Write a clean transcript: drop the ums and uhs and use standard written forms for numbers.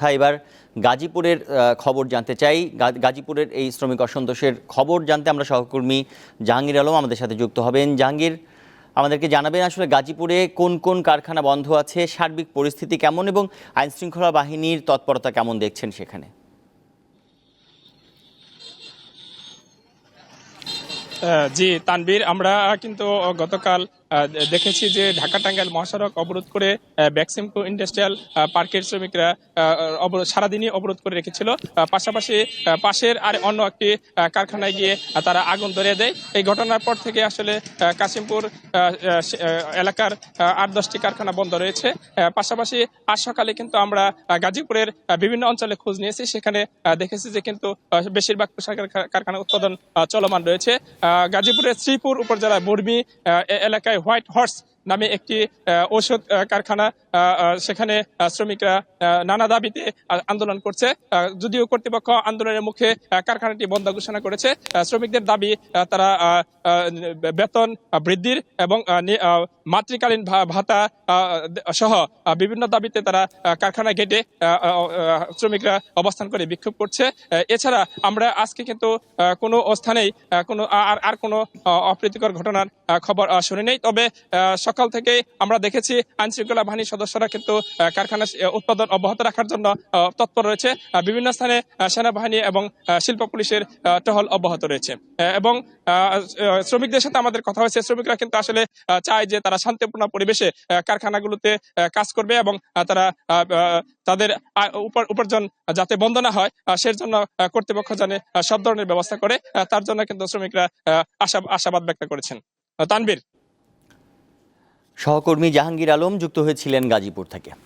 এবার গাজীপুরের খবর জানতে চাই। গাজীপুরের এই শ্রমিক অসন্তোষের খবর জানতে আমরা সহকর্মী জাহাঙ্গীর আলম আমাদের সাথে যুক্ত হবেন। জাহাঙ্গীর, আমাদেরকে জানাবেন আসলে গাজীপুরে কোন কোন কারখানা বন্ধ আছে, সার্বিক পরিস্থিতি কেমন এবং আইনশৃঙ্খলা বাহিনীর তৎপরতা কেমন দেখছেন সেখানে? জি তানভীর, আমরা কিন্তু গতকাল দেখেছি যে ঢাকা টাঙ্গাইল মহাসড়ক অবরোধ করে বেক্সিমকো ইন্ডাস্ট্রিয়াল পার্কের শ্রমিকরা সারাদিনই অবরোধ করে রেখেছিল। পাশাপাশি পাশের আর অন্য একটি কারখানায় গিয়ে তারা আগুন ধরিয়ে দেয়। এই ঘটনার পর থেকে আসলে কাশিমপুর এলাকার ৮-১০টি কারখানা বন্ধ রয়েছে। পাশাপাশি আজ সকালে কিন্তু আমরা গাজীপুরের বিভিন্ন অঞ্চলে খোঁজ নিয়েছি, সেখানে দেখেছি যে কিন্তু বেশিরভাগ পোশাকের কারখানা উৎপাদন চলমান রয়েছে। গাজীপুরের শ্রীপুর উপজেলার বর্মি এলাকায় হোয়াইট হর্স নামে একটি ঔষধ কারখানা, সেখানে শ্রমিকরা নানা দাবিতে আন্দোলন করছে। যদিও কর্তৃপক্ষ আন্দোলনের মুখে কারখানাটি বন্ধ ঘোষণা করেছে। শ্রমিকদের দাবি তারা বেতন বৃদ্ধির এবং মাতৃকালীন ভাতা সহ বিভিন্ন দাবিতে তারা কারখানা গেটে শ্রমিকরা অবস্থান করে বিক্ষোভ করছে। এছাড়া আমরা আজকে কিন্তু কোনো স্থানেই কোনো আর কোনো অপ্রীতিকর ঘটনার খবর শুনি নেই। তবে সকাল থেকে আমরা দেখেছি আইনশৃঙ্খলা বাহিনীর সদস্যরা কিন্তু কারখানা উৎপাদন অব্যাহত রাখার জন্য তৎপর রয়েছে। বিভিন্ন স্থানে সেনাবাহিনী এবং শিল্প পুলিশের টহল অব্যাহত রয়েছে। এবং শ্রমিকদের সাথে আমাদের কথা হয়েছে, শ্রমিকরা কিন্তু আসলে চায় যে তারা শান্তিপূর্ণ পরিবেশে কারখানাগুলোতে কাজ করবে এবং তারা তাদের উপার্জন যাতে বন্ধ না হয় সেজন্য কর্তৃপক্ষ জানে সব ধরনের ব্যবস্থা করে, তার জন্য কিন্তু শ্রমিকরা আশাবাদ ব্যক্ত করেছেন। তানভীর। সহকর্মী জাহাঙ্গীর আলম যুক্ত হয়েছিলেন গাজীপুর থেকে।